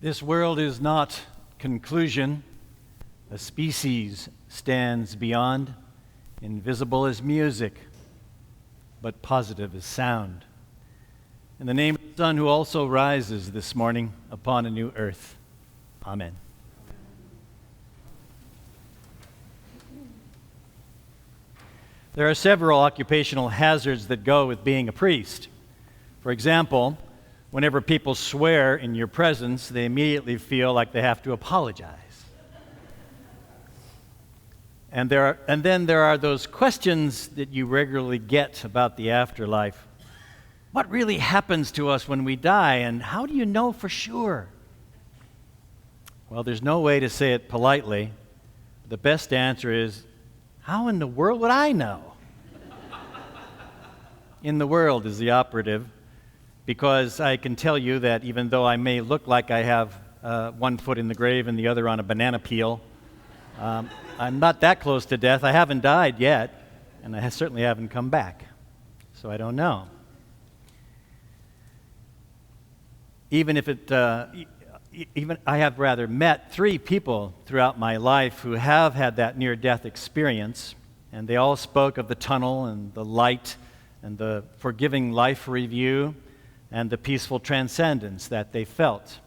This world is not conclusion. A species stands beyond, invisible as music, but positive as sound. In the name of the Son, who also rises this morning upon a new earth. Amen. There are several occupational hazards that go with being a priest. For example, whenever people swear in your presence, they immediately feel like they have to apologize. And then there are those questions that you regularly get about the afterlife. What really happens to us when we die, and how do you know for sure? Well, there's no way to say it politely. The best answer is, how in the world would I know? In the world is the operative, because I can tell you that even though I may look like I have one foot in the grave and the other on a banana peel, I'm not that close to death. I haven't died yet, and I certainly haven't come back. So I don't know. Even I have rather met 3 people throughout my life who have had that near-death experience, and they all spoke of the tunnel and the light and the forgiving life review and the peaceful transcendence that they felt,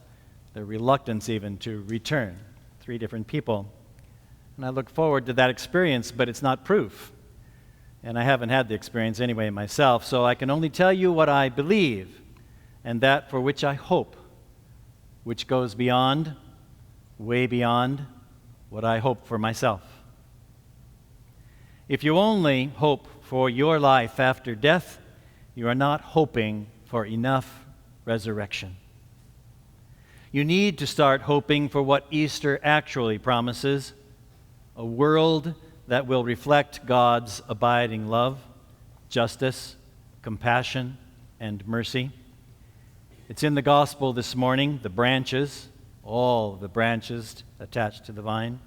the reluctance even to return. 3 different people. And I look forward to that experience, but it's not proof. And I haven't had the experience anyway myself, so I can only tell you what I believe, and that for which I hope, which goes beyond, way beyond, what I hope for myself. If you only hope for your life after death, you are not hoping for enough resurrection. You need to start hoping for what Easter actually promises, a world that will reflect God's abiding love, justice, compassion, and mercy. It's in the gospel this morning, the branches, all the branches attached to the vine.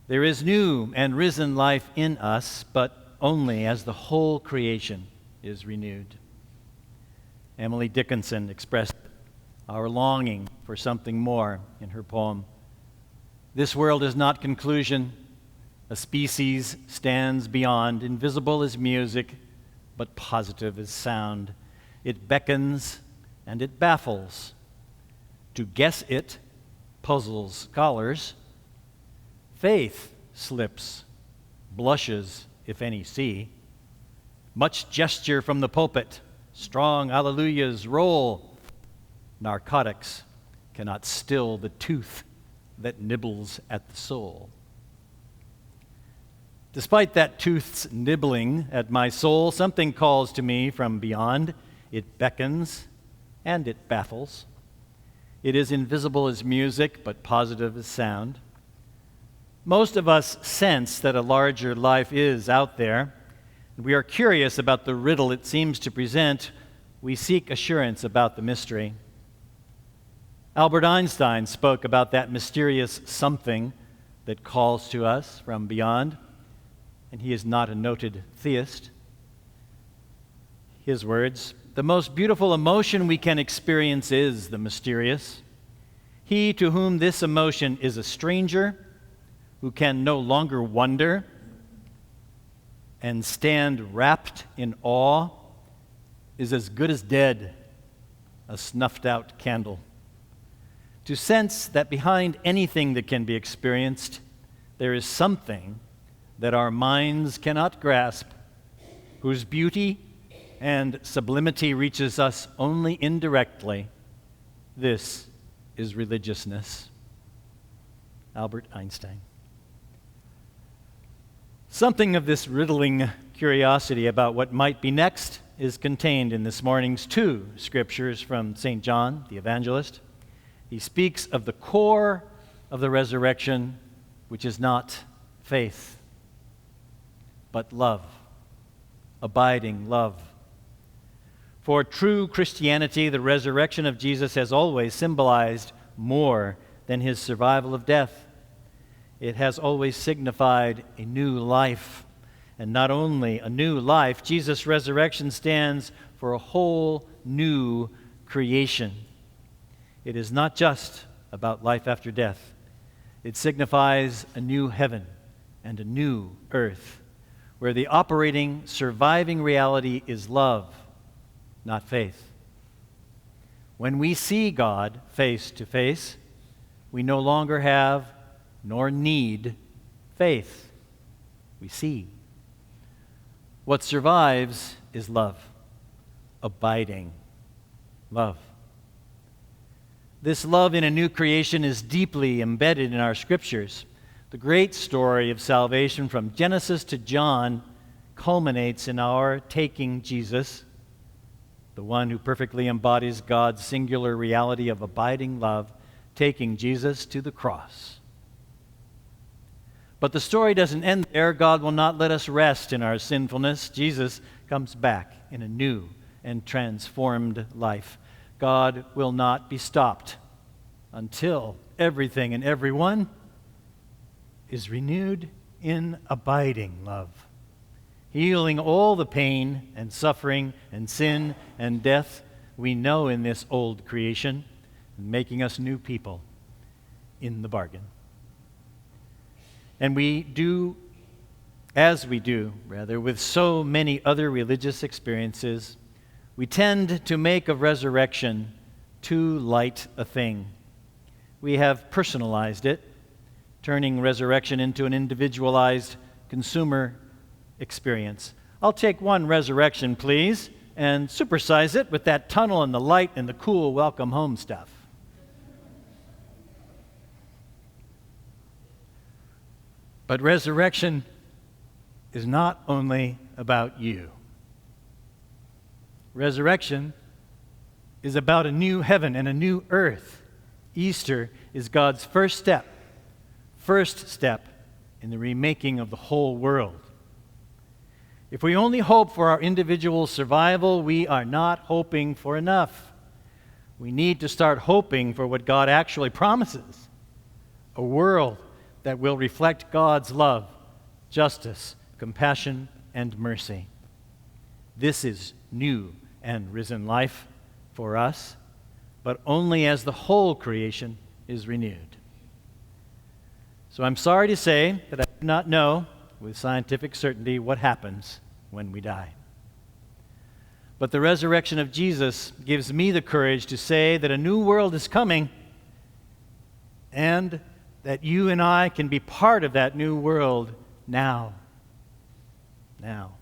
There is new and risen life in us, but only as the whole creation is renewed. Emily Dickinson expressed our longing for something more in her poem. This world is not conclusion. A species stands beyond, invisible as music, but positive as sound. It beckons and it baffles. To guess it puzzles scholars. Faith slips, blushes, if any see. Much gesture from the pulpit, strong alleluias roll. Narcotics cannot still the tooth that nibbles at the soul. Despite that tooth's nibbling at my soul, something calls to me from beyond. It beckons and it baffles. It is invisible as music, but positive as sound. Most of us sense that a larger life is out there. We are curious about the riddle it seems to present. We seek assurance about the mystery. Albert Einstein spoke about that mysterious something that calls to us from beyond, and he is not a noted theist. His words, "The most beautiful emotion we can experience is the mysterious. He to whom this emotion is a stranger, who can no longer wonder and stand wrapped in awe, is as good as dead, a snuffed-out candle. To sense that behind anything that can be experienced, there is something that our minds cannot grasp, whose beauty and sublimity reaches us only indirectly. This is religiousness." Albert Einstein. Something of this riddling curiosity about what might be next is contained in this morning's 2 scriptures from St. John, the evangelist. He speaks of the core of the resurrection, which is not faith, but love, abiding love. For true Christianity, the resurrection of Jesus has always symbolized more than his survival of death. It has always signified a new life. And not only a new life, Jesus' resurrection stands for a whole new creation. It is not just about life after death. It signifies a new heaven and a new earth, where the operating, surviving reality is love, not faith. When we see God face to face, we no longer have nor need faith. We see. What survives is love, abiding love. This love in a new creation is deeply embedded in our scriptures. The great story of salvation from Genesis to John culminates in our taking Jesus, the one who perfectly embodies God's singular reality of abiding love, taking Jesus to the cross. But the story doesn't end there. God will not let us rest in our sinfulness. Jesus comes back in a new and transformed life. God will not be stopped until everything and everyone is renewed in abiding love, healing all the pain and suffering and sin and death we know in this old creation, and making us new people in the bargain. And we do, as we do, with so many other religious experiences, we tend to make of resurrection too light a thing. We have personalized it, turning resurrection into an individualized consumer experience. I'll take one resurrection, please, and supersize it with that tunnel and the light and the cool welcome home stuff. But resurrection is not only about you. Resurrection is about a new heaven and a new earth. Easter is God's first step in the remaking of the whole world. If we only hope for our individual survival, we are not hoping for enough. We need to start hoping for what God actually promises, a world that will reflect God's love, justice, compassion, and mercy. This is new and risen life for us, but only as the whole creation is renewed. So I'm sorry to say that I do not know with scientific certainty what happens when we die. But the resurrection of Jesus gives me the courage to say that a new world is coming, and that you and I can be part of that new world now. Now.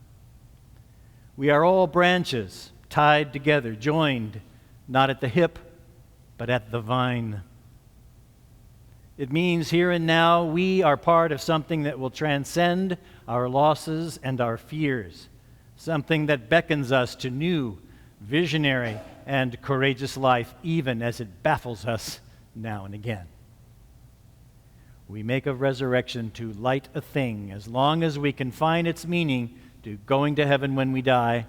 We are all branches tied together, joined, not at the hip, but at the vine. It means here and now we are part of something that will transcend our losses and our fears, something that beckons us to new, visionary, and courageous life, even as it baffles us now and again. We make of resurrection too light a thing as long as we confine its meaning to going to heaven when we die.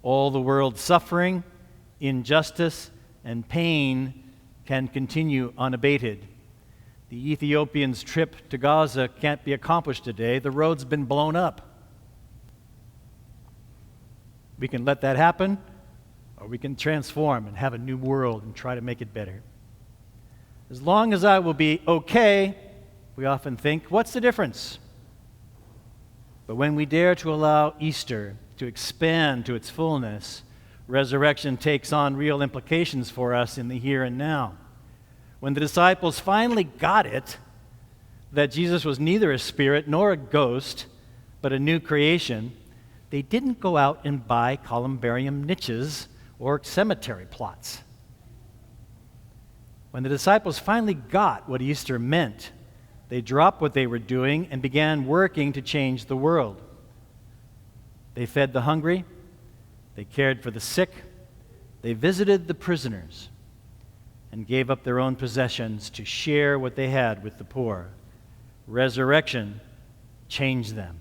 All the world's suffering, injustice, and pain can continue unabated. The Ethiopians' trip to Gaza can't be accomplished today. The road's been blown up. We can let that happen, or we can transform and have a new world and try to make it better. As long as I will be okay, we often think, what's the difference? But when we dare to allow Easter to expand to its fullness, resurrection takes on real implications for us in the here and now. When the disciples finally got it, that Jesus was neither a spirit nor a ghost, but a new creation, they didn't go out and buy columbarium niches or cemetery plots. When the disciples finally got what Easter meant, they dropped what they were doing and began working to change the world. They fed the hungry, they cared for the sick, they visited the prisoners, and gave up their own possessions to share what they had with the poor. Resurrection changed them,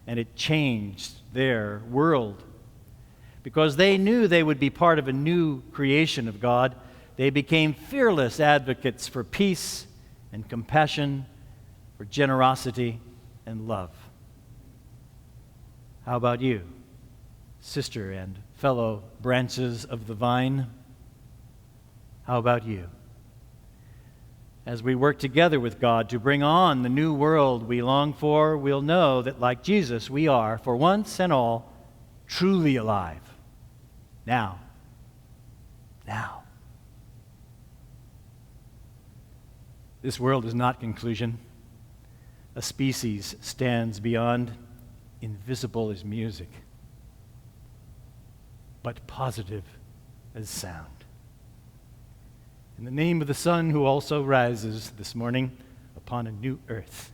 and it changed their world. Because they knew they would be part of a new creation of God, they became fearless advocates for peace and compassion, for generosity and love. How about you, sister and fellow branches of the vine? How about you? As we work together with God to bring on the new world we long for, we'll know that, like Jesus, we are, for once and all, truly alive. Now. This world is not conclusion. A species stands beyond, invisible as music, but positive as sound. In the name of the Son who also rises this morning upon a new earth,